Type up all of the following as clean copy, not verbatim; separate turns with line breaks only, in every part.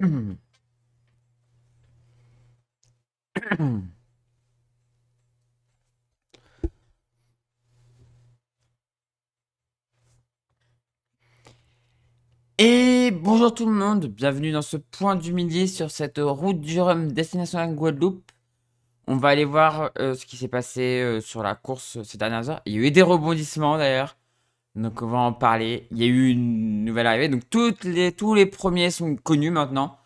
Et bonjour tout le monde, bienvenue dans ce point du midi sur cette route du Rhum destination à Guadeloupe. On va aller voir ce qui s'est passé sur la course ces dernières heures. Il y a eu des rebondissements d'ailleurs, donc on va en parler. Il y a eu une nouvelle arrivée, donc tous les premiers sont connus maintenant.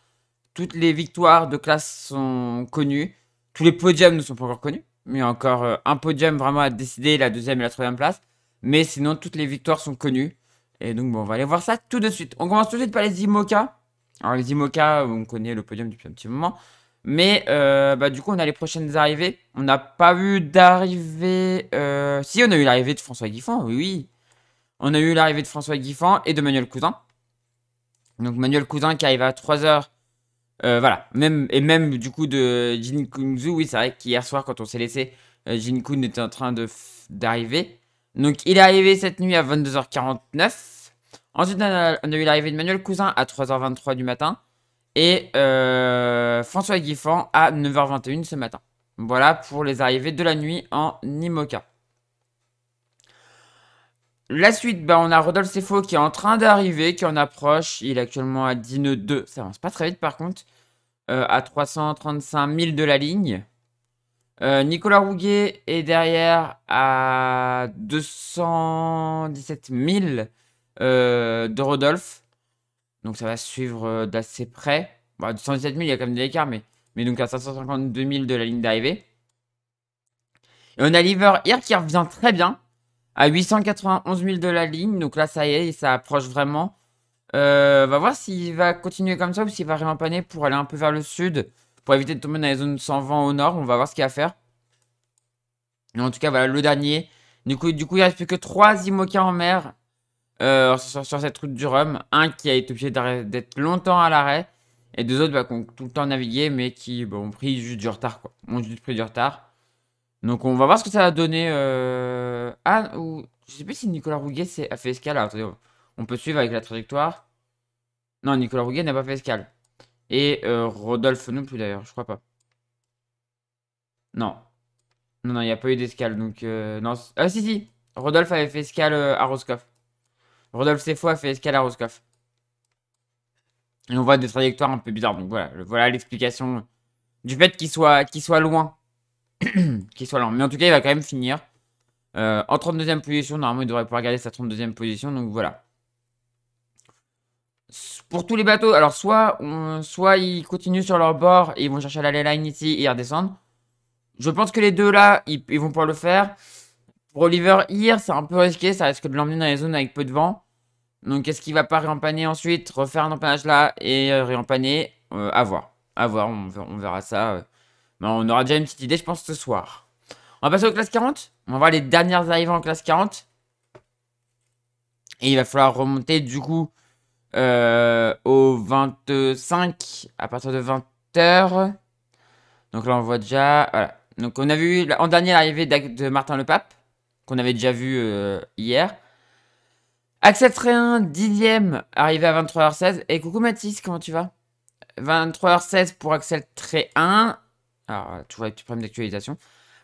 Toutes les victoires de classe sont connues. Tous les podiums ne sont pas encore connus, mais il y a encore un podium vraiment à décider, la deuxième et la troisième place. Mais sinon, toutes les victoires sont connues. Et donc, bon, on va aller voir ça tout de suite. On commence tout de suite par les IMOCA. Alors, les IMOCA, on connaît le podium depuis un petit moment. Mais, du coup, on a les prochaines arrivées. On n'a pas eu d'arrivée... Si, on a eu l'arrivée de François Guiffan, oui, oui. On a eu l'arrivée de François Guiffan et de Manuel Cousin. Donc, Manuel Cousin qui arrive à 3h. Voilà, même du coup de Jin Kunzu, oui, c'est vrai qu'hier soir, quand on s'est laissé, Jin Kun était en train d'arriver. Donc, il est arrivé cette nuit à 22h49. Ensuite, on a eu l'arrivée de Manuel Cousin à 3h23 du matin. Et François Guiffan à 9h21 ce matin. Voilà pour les arrivées de la nuit en Imoca. La suite, on a Rodolphe Sefo qui est en train d'arriver, qui en approche. Il est actuellement à 10 nœuds 2. Ça avance pas très vite par contre. À 335 000 de la ligne. Nicolas Rouguet est derrière à 217 000 de Rodolphe. Donc ça va suivre d'assez près. 217 000, il y a quand même de l'écart, mais donc à 552 000 de la ligne d'arrivée. Et on a Liver Here qui revient très bien à 891 000 de la ligne. Donc là, ça y est, ça approche vraiment. On va voir s'il va continuer comme ça ou s'il va réempanner pour aller un peu vers le sud. Pour éviter de tomber dans les zones sans vent au nord. On va voir ce qu'il y a à faire. Mais en tout cas, voilà, le dernier. Du coup, il reste plus que 3 IMOCA en mer sur cette route du Rhum. Un qui a été obligé d'être longtemps à l'arrêt. Et deux autres qui ont tout le temps navigué, mais qui ont pris juste du retard, quoi. Ont juste pris du retard. Donc on va voir ce que ça va donner. Ah, ou... Je sais plus si Nicolas Rouguet a fait escale. Alors, attendez, on peut suivre avec la trajectoire. Non, Nicolas Rouguet n'a pas fait escale. Et Rodolphe non plus d'ailleurs, je crois pas. Non. Non, il n'y a pas eu d'escale. Donc, non. Ah, si. Rodolphe avait fait escale à Roscoff. Rodolphe Sefo a fait escale à Roscoff. Et on voit des trajectoires un peu bizarres. Donc voilà l'explication du fait qu'il soit loin. Qu'il soit lent. Mais en tout cas, il va quand même finir. En 32e position, normalement, il devrait pouvoir garder sa 32e position. Donc voilà. Pour tous les bateaux, alors soit ils continuent sur leur bord et ils vont chercher la ley line ici et ils redescendent. Je pense que les deux là, ils vont pouvoir le faire. Pour Oliver Here, c'est un peu risqué, ça risque de l'emmener dans les zones avec peu de vent. Donc est-ce qu'il va pas réempanner ensuite, refaire un empannage là et réempanner à voir. À voir, on verra ça. Mais on aura déjà une petite idée, je pense, ce soir. On va passer aux classes 40. On va voir les dernières arrivées en classe 40. Et il va falloir remonter du coup au 25 à partir de 20h. Donc là on voit déjà. Voilà. Donc on a vu en dernier l'arrivée de Martin Le Pape, qu'on avait déjà vu hier. Axel Tréhin, 10ème, arrivé à 23h16. Et coucou Mathis, comment tu vas? 23h16 pour Axel Tréhin. Alors, toujours un petit problème d'actualisation.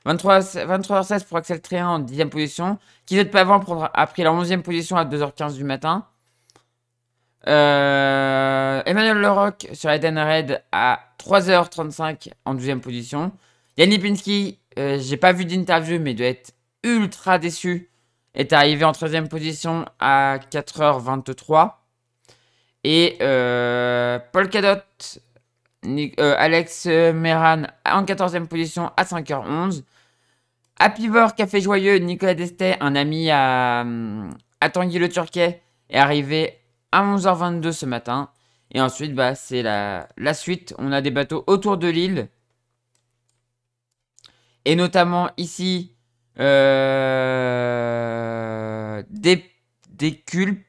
23h16 pour Axel Tréhin en 10ème position. Kizet Pavant a pris la 11ème position à 2h15 du matin. Emmanuel Leroc sur Eden Red à 3h35 en 12ème position. Yann Lipinski, j'ai pas vu d'interview mais doit être ultra déçu, est arrivé en 13ème position à 4h23. Et Paul Cadot, Alex Meran en 14ème position à 5h11. Happyvor Café Joyeux, Nicolas Destet, un ami à Tanguy le Turquet, est arrivé à 11h22 ce matin. Et ensuite, c'est la suite. On a des bateaux autour de l'île. Et notamment ici, des cuples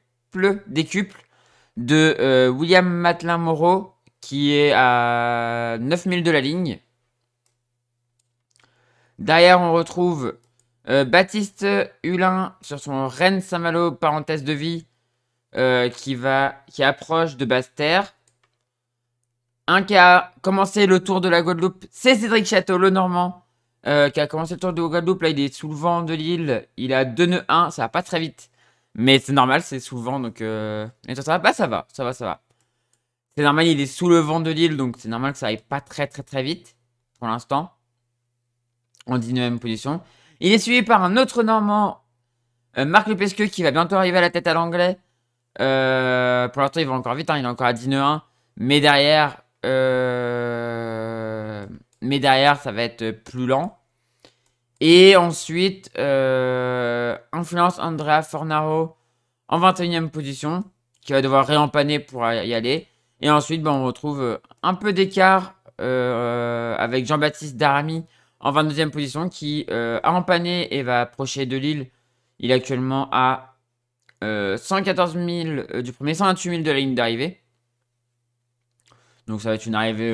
de William Matelin Moreau, qui est à 9000 de la ligne. Derrière, on retrouve Baptiste Hulin sur son Rennes Saint-Malo, parenthèse de vie, qui approche de Basse-Terre. Un qui a commencé le tour de la Guadeloupe, c'est Cédric Château, le Normand, qui a commencé le tour de la Guadeloupe. Là, il est sous le vent de l'île. Il a 2 nœuds 1, ça va pas très vite. Mais c'est normal, c'est sous le vent, donc... Et ça va? Bah, ça va, ça va, ça va. C'est normal, il est sous le vent de l'île, donc c'est normal que ça aille pas très très très vite, pour l'instant. En 19ème position. Il est suivi par un autre Normand, Marc Lepesqueux, qui va bientôt arriver à la tête à l'anglais. Pour l'instant, il va encore vite, hein, il est encore à 10 nœuds 1. Mais derrière, ça va être plus lent. Et ensuite, Influence Andrea Fornaro en 21ème position, qui va devoir réempanner pour y aller. Et ensuite, ben, on retrouve un peu d'écart avec Jean-Baptiste Daramy en 22ème position, qui a empanné et va approcher de Lille. Il est actuellement à 114 000 du premier, 128 000 de la ligne d'arrivée. Donc ça va être une arrivée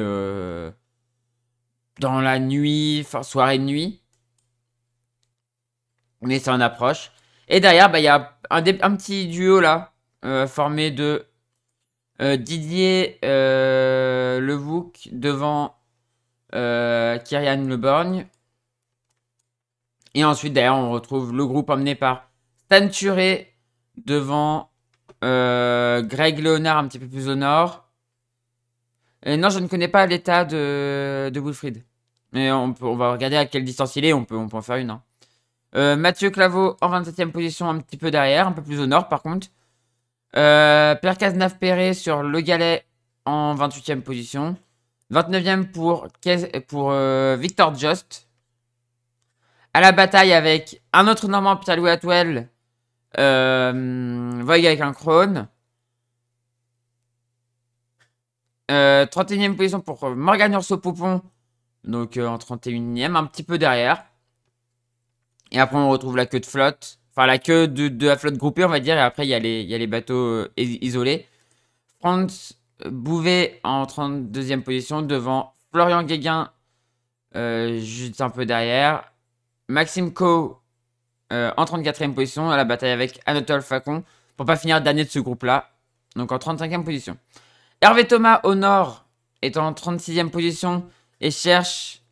dans la nuit, enfin soirée de nuit. Mais ça en approche. Et derrière, bah, il y a un petit duo là, formé de Didier Levouc devant Kyrian Leborgne. Et ensuite, derrière, on retrouve le groupe emmené par Stan Turé devant Greg Léonard un petit peu plus au nord. Et non, je ne connais pas l'état de Wilfried. Mais on va regarder à quelle distance il est, on peut en faire une. Hein. Mathieu Claveau en 27ème position, un petit peu derrière, un peu plus au nord par contre. Pierre Cazenave-Perret sur Le Galet en 28ème position. 29ème pour Victor Just. À la bataille avec un autre Normand, Pierre-Louis Atwell. Vogue avec un Krone. 31ème position pour Morgan Urso-Poupon. Donc en 31ème, un petit peu derrière. Et après, on retrouve la queue de flotte. Enfin, la queue de la flotte groupée, on va dire. Et après, il y a les bateaux isolés. Franz Bouvet en 32e position devant Florian Guéguin, juste un peu derrière. Maxime Co en 34e position à la bataille avec Anatole Facon. Pour pas finir dernier de ce groupe-là. Donc en 35e position. Hervé Thomas au nord est en 36e position et cherche...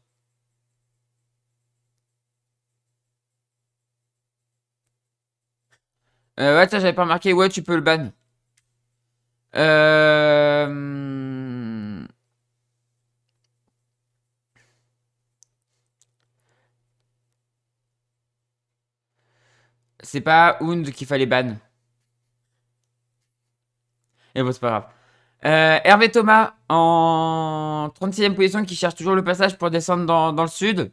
ouais, ça j'avais pas remarqué. Ouais, tu peux le ban. C'est pas Hound qu'il fallait ban. Et bon, c'est pas grave. Hervé Thomas en 36e position qui cherche toujours le passage pour descendre dans le sud.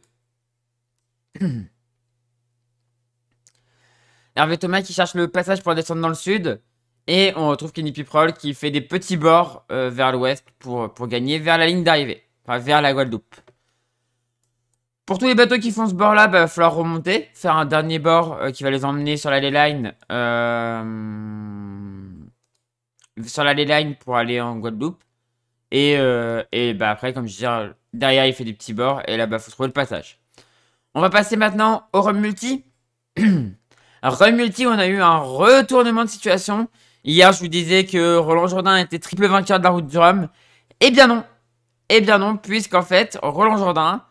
Hervé Thomas qui cherche le passage pour descendre dans le sud. Et on retrouve Kenny Piprol qui fait des petits bords vers l'ouest pour gagner vers la ligne d'arrivée. Enfin, vers la Guadeloupe. Pour tous les bateaux qui font ce bord-là, bah, il va falloir remonter. Faire un dernier bord qui va les emmener sur la ley line. Sur la ley line pour aller en Guadeloupe. Et bah, après, comme je disais, derrière, il fait des petits bords. Et là, bah, faut trouver le passage. On va passer maintenant au Rum Multi. Rum Multi, on a eu un retournement de situation. Hier, je vous disais que Roland Jourdain était triple vainqueur de la route du Rhum. Eh bien non. Eh bien non, puisqu'en fait, Roland Jourdain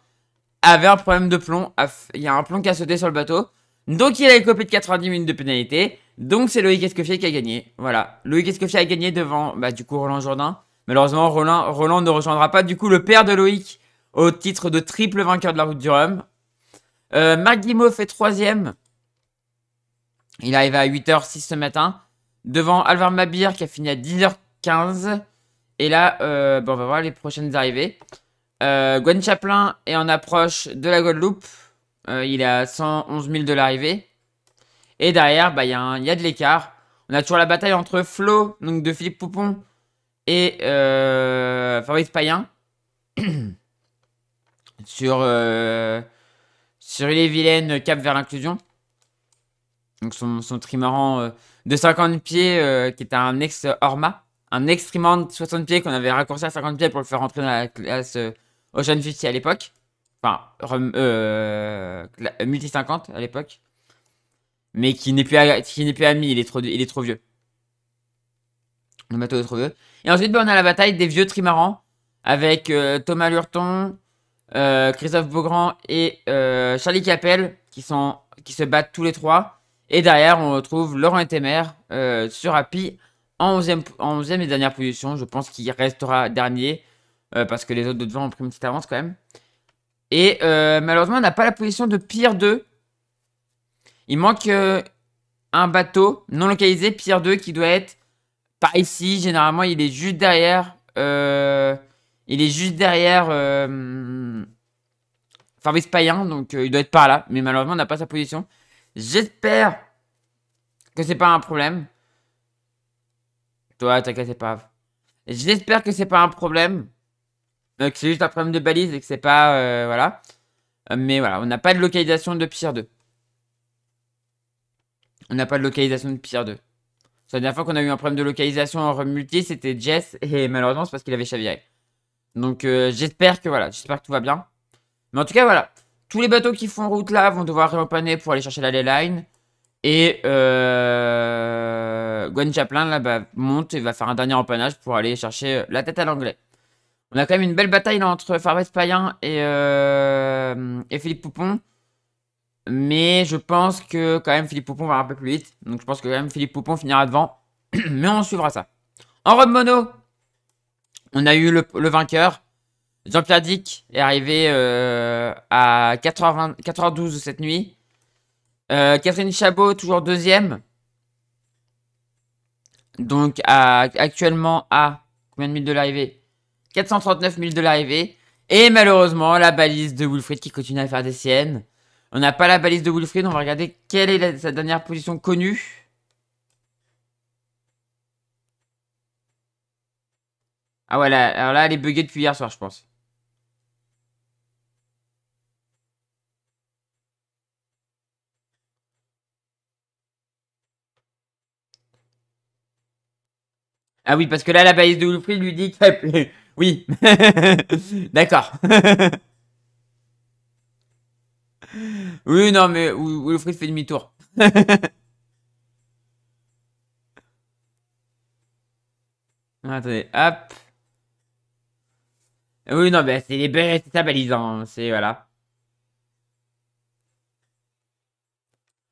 avait un problème de plomb. Il y a un plomb qui a sauté sur le bateau. Donc, il a écopé de 90 minutes de pénalité. Donc, c'est Loïc Escoffier qui a gagné. Voilà. Loïc Escoffier a gagné devant, bah, du coup, Roland Jourdain. Malheureusement, Roland ne rejoindra pas, du coup, le père de Loïc au titre de triple vainqueur de la route du Rhum. Marc Guimau fait 3ème. Il est arrivé à 8h06 ce matin. Devant Alvar Mabir qui a fini à 10h15. Et là, bon, on va voir les prochaines arrivées. Gwen Chaplin est en approche de la Guadeloupe. Il est à 111 000 de l'arrivée. Et derrière, bah, il y a de l'écart. On a toujours la bataille entre Flo, donc de Philippe Poupon, et Fabrice Payen. sur Ille-et-Vilaine, cap vers l'inclusion. Donc son trimaran de 50 pieds, qui était un ex-Orma. Un ex-trimaran de 60 pieds qu'on avait raccourci à 50 pieds pour le faire rentrer dans la classe Ocean 50 à l'époque. Enfin, Multi 50 à l'époque. Mais qui n'est plus ami, il est trop vieux. Le bateau est trop vieux. Et ensuite, bah, on a la bataille des vieux trimarans. avec Thomas Lurton, Christophe Beaugrand et Charlie Capel qui se battent tous les trois. Et derrière, on retrouve Laurent Etemer sur Happy en 11e et dernière position. Je pense qu'il restera dernier parce que les autres de devant ont pris une petite avance quand même. Et malheureusement, on n'a pas la position de Pierre 2. Il manque un bateau non localisé, Pierre 2, qui doit être par ici. Généralement, il est juste derrière. Fabrice Payen, donc il doit être par là. Mais malheureusement, on n'a pas sa position. J'espère que c'est pas un problème. Toi, t'inquiète, c'est pas grave. J'espère que c'est pas un problème. Que c'est juste un problème de balise et que c'est pas... voilà. Mais voilà, on n'a pas de localisation de Pierre 2. On n'a pas de localisation de Pierre 2. La dernière fois qu'on a eu un problème de localisation en run multi, c'était Jess. Et malheureusement, c'est parce qu'il avait chaviré. Donc j'espère que voilà, j'espère que tout va bien. Mais en tout cas, voilà. Tous les bateaux qui font route là vont devoir réempanner pour aller chercher la leyline. Et Gwen Chaplin là, bah, monte et va faire un dernier empannage pour aller chercher la tête à l'anglais. On a quand même une belle bataille là, entre Fabrice Payen et Philippe Poupon. Mais je pense que quand même Philippe Poupon va un peu plus vite. Donc je pense que quand même Philippe Poupon finira devant. Mais on suivra ça. En robe mono, on a eu le vainqueur. Jean-Pierre Dick est arrivé à 4h12 cette nuit. Catherine Chabot, toujours deuxième. Donc actuellement à combien de milles de l'arrivée? 439 milles de l'arrivée. Et malheureusement, la balise de Wilfried qui continue à faire des siennes. On n'a pas la balise de Wilfried. On va regarder quelle est sa dernière position connue. Ah ouais, alors là, elle est buggée depuis hier soir, je pense. Ah oui, parce que là, la balise de Wilfried lui dit que... Oui. D'accord. Oui, non, mais Wilfried fait demi-tour. Attendez, hop. Oui, non, mais c'est sa balise, hein, c'est voilà.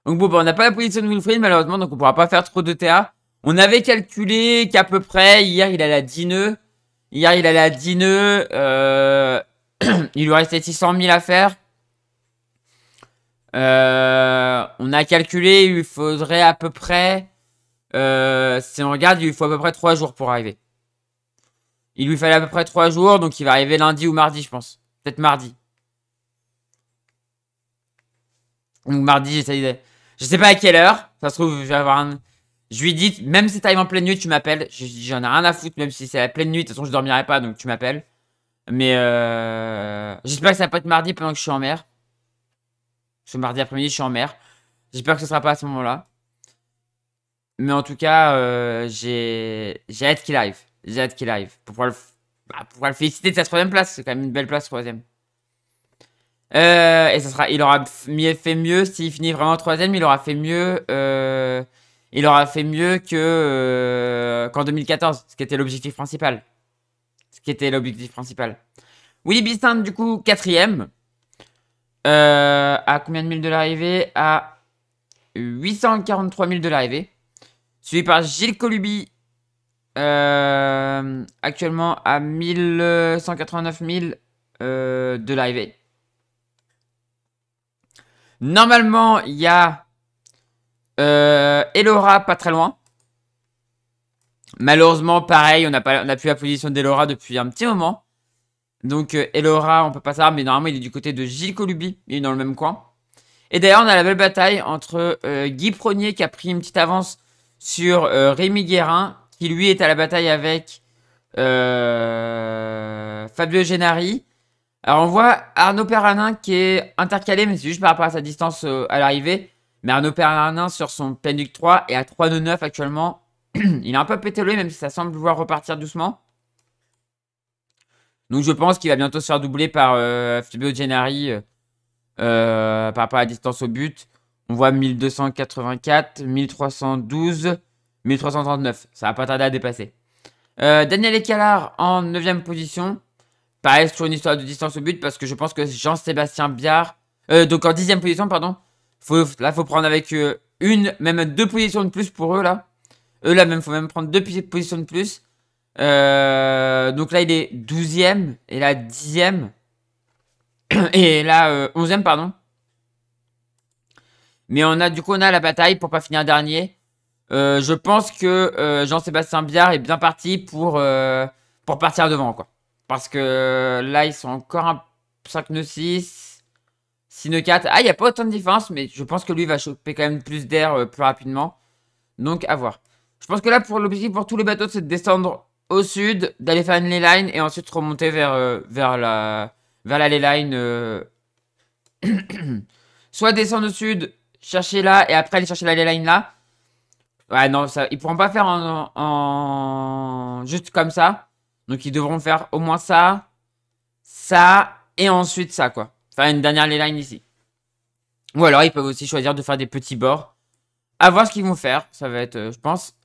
Donc bon, bah, on n'a pas la position de Wilfried, malheureusement, donc on pourra pas faire trop de TA. On avait calculé qu'à peu près, hier, il allait à 10 nœuds. Hier, il allait à 10 nœuds. Il lui restait 600 000 à faire. On a calculé, il lui faudrait à peu près... si on regarde, il lui faut à peu près 3 jours pour arriver. Il lui fallait à peu près 3 jours, donc il va arriver lundi ou mardi, je pense. Peut-être mardi. Donc mardi, j'essaye de... Je sais pas à quelle heure. Ça se trouve, je vais avoir un... Je lui dis, même si t'arrives en pleine nuit, tu m'appelles. J'en ai rien à foutre, même si c'est la pleine nuit. De toute façon, je dormirai pas, donc tu m'appelles. Mais j'espère que ça va pas être mardi pendant que je suis en mer. Ce mardi après-midi, je suis en mer. J'espère que ce sera pas à ce moment-là. Mais en tout cas, j'ai hâte qu'il arrive. J'ai hâte qu'il arrive. Pour pouvoir le féliciter de sa 3ème place. C'est quand même une belle place, 3ème. Et ça sera, il aura fait mieux s'il finit vraiment 3ème. Il aura fait mieux. Il aura fait mieux que qu'en 2014, ce qui était l'objectif principal. Willy Bistin, du coup, 4ème. À combien de milles de l'arrivée? À 843 000 de l'arrivée. Suivi par Gilles Colubi. Actuellement à 1189 000 de l'arrivée. Normalement, il y a Elora pas très loin. Malheureusement, pareil, on n'a plus la position d'Elora depuis un petit moment. Donc Elora, on peut pas savoir, mais normalement, il est du côté de Gilles Colubi. Il est dans le même coin. Et d'ailleurs, on a la belle bataille entre Guy Pronier qui a pris une petite avance sur Rémi Guérin, qui lui est à la bataille avec Fabio Gennari. Alors on voit Arnaud Perranin qui est intercalé, mais c'est juste par rapport à sa distance à l'arrivée. Mais Arnaud Perranin sur son Penduc 3 est à 3,99 actuellement. Il est un peu pétolé, même si ça semble vouloir repartir doucement. Donc je pense qu'il va bientôt se faire doubler par Fabio Gennari par rapport à la distance au but. On voit 1284, 1312, 1339. Ça va pas tarder à dépasser. Daniel Escalard en 9ème position. Pareil, c'est toujours une histoire de distance au but parce que je pense que Jean-Sébastien Biard, donc en 10e position, pardon. Là, faut prendre avec une, même 2 positions de plus pour eux, là. Eux, là, même, faut même prendre 2 positions de plus. Donc là, il est 12e et là, 10e. Et là, 11e, pardon. Mais on a, du coup, on a la bataille pour pas finir dernier. Je pense que Jean-Sébastien Biard est bien parti pour partir devant, quoi. Parce que là, ils sont encore un 5 nœuds 6, 6 nœuds 4. Ah, il n'y a pas autant de différence, mais je pense que lui va choper quand même plus d'air plus rapidement. Donc, à voir. Je pense que là, pour l'objectif pour tous les bateaux, c'est de descendre au sud, d'aller faire une ley line et ensuite remonter vers la ley line. Soit descendre au sud, chercher là et après aller chercher la ley line là. Ouais, non, ça, ils pourront pas faire juste comme ça. Donc, ils devront faire au moins ça, ça, et ensuite ça, quoi. Faire une dernière ley line ici. Ou alors, ils peuvent aussi choisir de faire des petits bords. À voir ce qu'ils vont faire. Ça va être, je pense,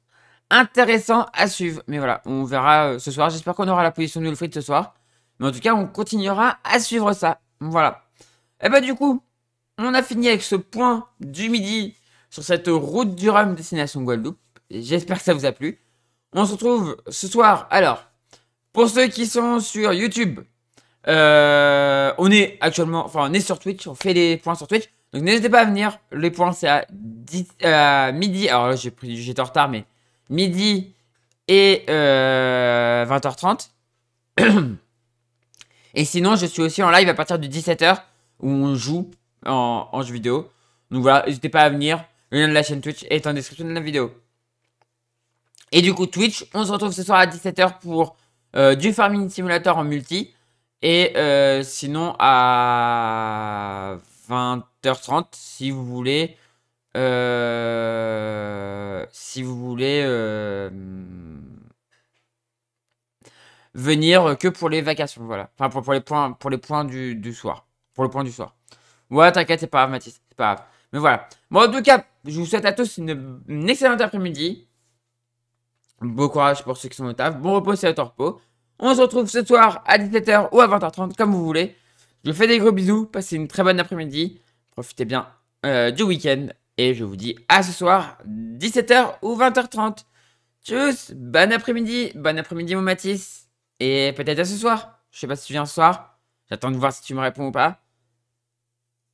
intéressant à suivre. Mais voilà, on verra ce soir. J'espère qu'on aura la position de Wilfried ce soir. Mais en tout cas, on continuera à suivre ça. Voilà. Et bah, du coup, on a fini avec ce point du midi sur cette route du Rhum destination Guadeloupe. J'espère que ça vous a plu. On se retrouve ce soir. Alors, pour ceux qui sont sur YouTube, on est actuellement, enfin, on est sur Twitch. On fait les points sur Twitch. Donc, n'hésitez pas à venir. Les points, c'est à midi. Alors là, j'étais en retard, mais midi et 20h30. Et sinon, je suis aussi en live à partir de 17h où on joue en jeu vidéo. Donc voilà, n'hésitez pas à venir. Le lien de la chaîne Twitch est en description de la vidéo. Et du coup, Twitch, on se retrouve ce soir à 17h pour du Farming Simulator en multi. Et sinon, à 20h30, si vous voulez. Venir que pour les vacations, voilà. Enfin, pour les points du soir. Pour le point du soir. Ouais, t'inquiète, c'est pas grave, Mathis. C'est pas grave. Mais voilà. Bon, en tout cas, je vous souhaite à tous une excellente après-midi. Bon courage pour ceux qui sont au taf. Bon repos, c'est à ton repos. On se retrouve ce soir à 17h ou à 20h30, comme vous voulez. Je vous fais des gros bisous. Passez une très bonne après-midi. Profitez bien du week-end. Et je vous dis à ce soir, 17h ou 20h30. Tchuss, bon après-midi. Bon après-midi, mon Mathis. Et peut-être à ce soir. Je sais pas si tu viens ce soir. J'attends de voir si tu me réponds ou pas.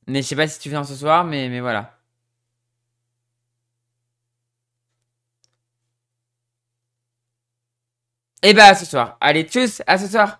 Mais je sais pas si tu viens ce soir, mais voilà. Et bah à ce soir. Allez, tchuss, à ce soir.